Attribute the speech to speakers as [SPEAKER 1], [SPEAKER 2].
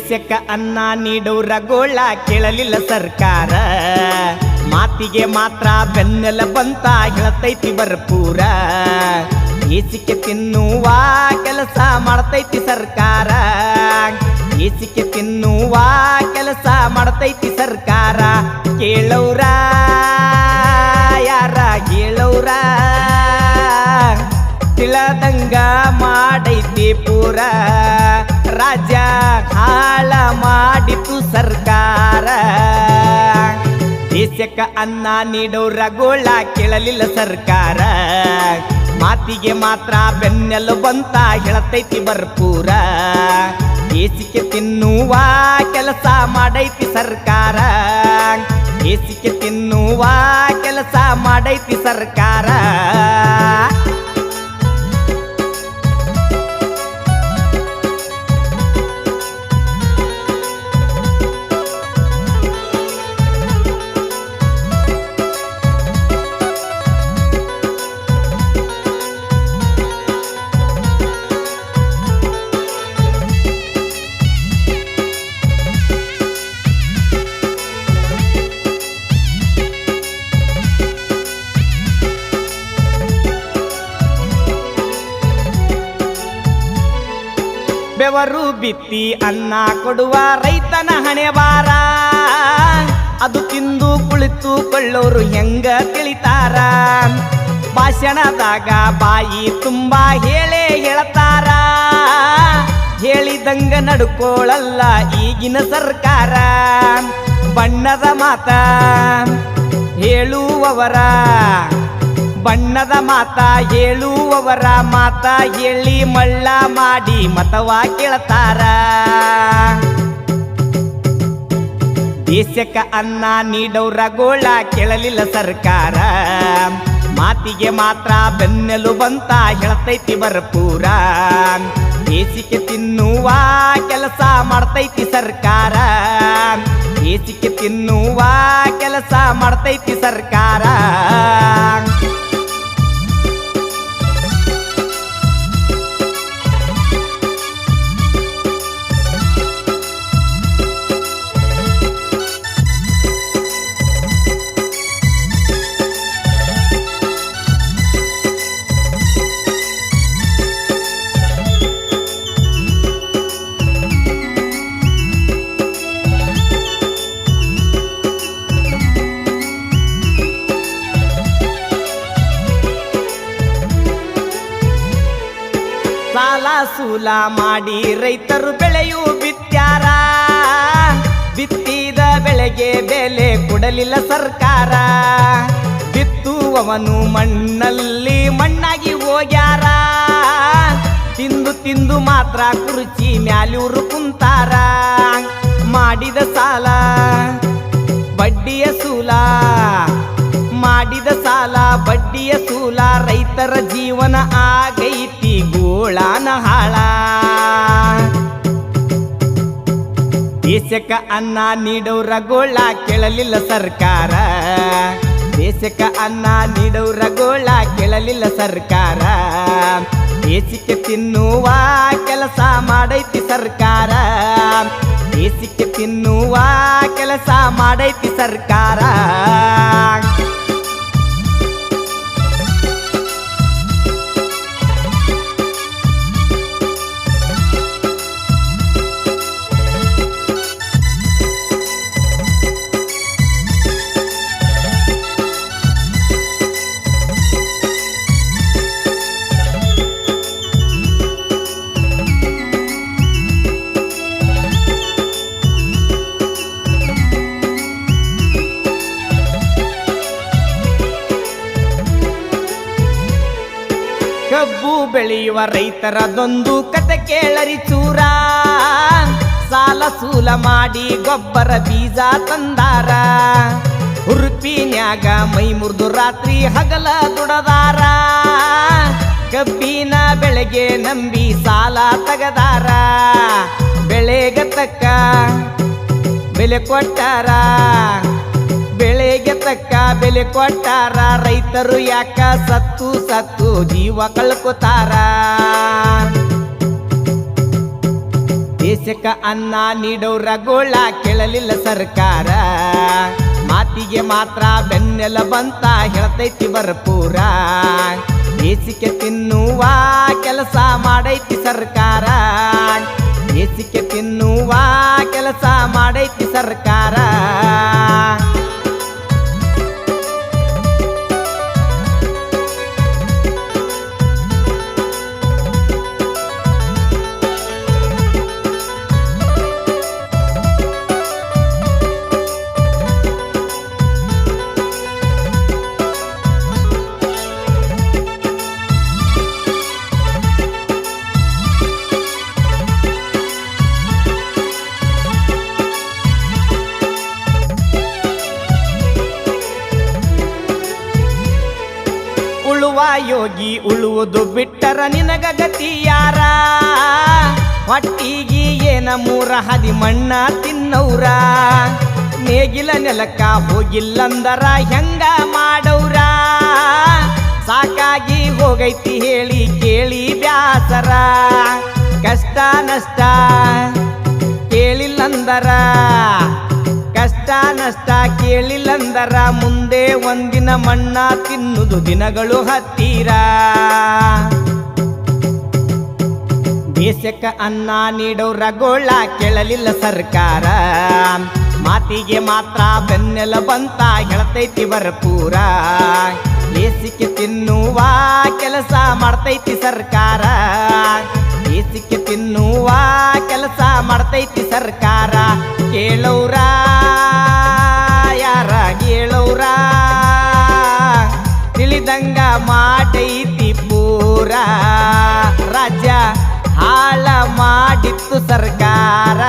[SPEAKER 1] ದೇಶಕ್ಕ ಅನ್ನ ನೀಡೋರ ಗೋಳ ಕೇಳಲಿಲ್ಲ ಸರ್ಕಾರ, ಮಾತಿಗೆ ಮಾತ್ರ ಬೆನ್ನೆಲ ಬಂತ ಹೇಳ್ತೈತಿ ಭರ್ಪೂರ. ದೇಶಕ್ಕೆ ತಿನ್ನುವ ಕೆಲಸ ಮಾಡ್ತೈತಿ ಸರ್ಕಾರ, ದೇಶಕ್ಕೆ ತಿನ್ನುವ ಕೆಲಸ ಮಾಡ್ತೈತಿ ಸರ್ಕಾರ. ಕೇಳೌರ ಯಾರ ಹೇಳೌರ, ತಿಳದಂಗ ಮಾಡೈತಿ ಪೂರ. ರಾಜ್ಯ ಹಾಳ ಮಾಡಿತು ಸರ್ಕಾರ, ದೇಶಕ್ಕ ಅನ್ನ ನೀಡೋರ ಗೋಳ ಕೇಳಲಿಲ್ಲ ಸರ್ಕಾರ, ಮಾತಿಗೆ ಮಾತ್ರ ಬೆನ್ನೆಲು ಬಂತ ಹೇಳ್ತೈತಿ ಭರ್ಪೂರ. ದೇಶಕ್ಕೆ ತಿನ್ನುವ ಕೆಲಸ ಮಾಡೈತಿ ಸರ್ಕಾರ, ದೇಶಕ್ಕೆ ತಿನ್ನುವ ಕೆಲಸ ಮಾಡೈತಿ ಸರ್ಕಾರ. ಬೆವರು ಬಿತ್ತಿ ಅನ್ನ ಕೊಡುವ ರೈತನ ಹಣೆ ಬಾರ, ಅದು ತಿಂದು ಕುಳಿತುಕೊಳ್ಳೋರು ಹೆಂಗ ತಿಳಿತಾರ. ಭಾಷಣದಾಗ ಬಾಯಿ ತುಂಬ ಹೇಳೇ ಹೇಳ್ತಾರ, ಹೇಳಿದಂಗ ನಡ್ಕೊಳ್ಳಲ್ಲ ಈಗಿನ ಸರ್ಕಾರ. ಬಣ್ಣದ ಮಾತ ಹೇಳುವವರ, ಬಣ್ಣದ ಮಾತ ಹೇಳುವವರ ಮಾತ ಹೇಳಿ ಮಳ್ಳ ಮಾಡಿ ಮತವ ಕೇಳ್ತಾರ. ದೇಶಕ್ಕ ಅನ್ನ ನೀಡೋರ ಗೋಳ ಕೇಳಲಿಲ್ಲ ಸರ್ಕಾರ, ಮಾತಿಗೆ ಮಾತ್ರ ಬೆನ್ನೆಲು ಬಂತ ಹೇಳ್ತೈತಿ ಭರ್ಪೂರ. ದೇಶಕ್ಕೆ ತಿನ್ನುವ ಕೆಲಸ ಮಾಡ್ತೈತಿ ಸರ್ಕಾರ, ದೇಶಕ್ಕೆ ತಿನ್ನುವ ಕೆಲಸ ಮಾಡ್ತೈತಿ ಸರ್ಕಾರ. ಸಾಲ ಸೂಲ ಮಾಡಿ ರೈತರು ಬೆಳೆಯು ಬಿತ್ಯಾರ, ಬಿತ್ತಿದ ಬೆಳೆಗೆ ಬೆಲೆ ಕೊಡಲಿಲ್ಲ ಸರ್ಕಾರ. ಬಿತ್ತುವವನು ಮಣ್ಣಲ್ಲಿ ಮಣ್ಣಾಗಿ ಹೋಗ್ಯಾರ, ತಿಂದು ತಿಂದು ಮಾತ್ರ ಕುರ್ಚಿ ಮ್ಯಾಲೂರು ಕುಂತಾರ. ಮಾಡಿದ ಸಾಲ ಬಡ್ಡಿಯ ಸೂಲ, ಮಾಡಿದ ಸಾಲ ಬಡ್ಡಿಯ ಸೂಲ, ರೈತರ ಜೀವನ ಆಗೈತಿ ಗೋಳಾನ ಹಾಳ. ದೇಶಕ್ಕ ಅನ್ನ ನೀಡೋರ ಗೋಳ ಕೇಳಲಿಲ್ಲ ಸರ್ಕಾರ, ದೇಶಕ್ಕ ಅನ್ನ ನೀಡೋರ ಗೋಳ ಕೇಳಲಿಲ್ಲ ಸರ್ಕಾರ. ದೇಶಕ್ಕೆ ತಿನ್ನುವ ಕೆಲಸ ಮಾಡೈತಿ ಸರ್ಕಾರ, ದೇಶಕ್ಕೆ ತಿನ್ನುವ ಕೆಲಸ ಮಾಡೈತಿ ಸರ್ಕಾರ. ಕಬ್ಬು ಬೆಳೆಯುವ ರೈತರದೊಂದು ಕತೆ ಕೇಳರಿ ಚೂರ, ಸಾಲ ಸೂಲ ಮಾಡಿ ಗೊಬ್ಬರ ಬೀಜ ತಂದಾರ. ಹುರುಪಿನ್ಯಾಗ ಮೈ ಮುರಿದು ರಾತ್ರಿ ಹಗಲ ದುಡದಾರ, ಕಬ್ಬಿನ ಬೆಳೆಗೆ ನಂಬಿ ಸಾಲ ತಗದಾರ. ಬೆಳೆಗ ತಕ್ಕ ಬೆಲೆ ಕೊಟ್ಟಾರ, ಬೆಳೆಗೆ ತಕ್ಕ ಬೆಲೆ ಕೊಟ್ಟಾರ. ರೈತರು ಯಾಕ ಸತ್ತು ಸತ್ತು ಜೀವ ಕಳ್ಕೊತಾರ. ದೇಶಕ್ಕ ಅನ್ನ ನೀಡೋರ ಗೋಳ ಕೇಳಲಿಲ್ಲ ಸರ್ಕಾರ ಮಾತಿಗೆ ಮಾತ್ರ ಬೆನ್ನೆಲ ಬಂತ ಹೇಳ್ತೈತಿ ಭರ್ಪೂರ ದೇಶಕ್ಕೆ ತಿನ್ನುವ ಕೆಲಸ ಮಾಡೈತಿ ಸರ್ಕಾರ ದೇಶಕ್ಕೆ ತಿನ್ನುವ ಕೆಲಸ ಮಾಡೈತಿ ಸರ್ಕಾರ ಉಳುವ ಯೋಗಿ ಉಳುವುದು ಬಿಟ್ಟರ ನಿನಗ ಗತಿ ಯಾರ ಹೊಟ್ಟಿಗೆ ಏನ ಮೂರ ಹದಿ ಮಣ್ಣ ತಿನ್ನೌರ ನೇಗಿಲ ನೆಲಕ್ಕ ಹೋಗಿಲ್ಲಂದರ ಹೆಂಗ ಮಾಡೌರ ಸಾಕಾಗಿ ಹೋಗೈತಿ ಹೇಳಿ ಕೇಳಿ ಬ್ಯಾಸರ ಕಷ್ಟ ನಷ್ಟ ಕೇಳಿಲ್ಲಂದರ ಕಷ್ಟ ನಷ್ಟ ಕೇಳಿಲ್ಲಂದರ ಮುಂದೆ ಒಂದಿನ ಮಣ್ಣ ತಿನ್ನುವುದು ದಿನಗಳು ಹತ್ತಿರ ದೇಶಕ್ಕ ಅನ್ನ ನೀಡೋರ ಗೋಳ ಕೇಳಲಿಲ್ಲ ಸರ್ಕಾರ ಮಾತಿಗೆ ಮಾತ್ರ ಬೆನ್ನೆಲ ಬಂತ ಹೇಳ್ತೈತಿ ಭರ್ಪೂರ ದೇಶಕ್ಕೆ ತಿನ್ನುವ ಕೆಲಸ ಮಾಡ್ತೈತಿ ಸರ್ಕಾರ ದೇಶಕ್ಕೆ ತಿನ್ನುವ ಕೆಲಸ ಮಾಡ್ತೈತಿ ಸರ್ಕಾರ ಕೇಳೌರ ಯಾರ ಕೇಳೌರ ತಿಳಿದಂಗ ಮಾಡೈತಿ ಪೂರ ರಾಜ್ಯ ಹಾಳ ಮಾಡಿತ್ತು ಸರ್ಕಾರ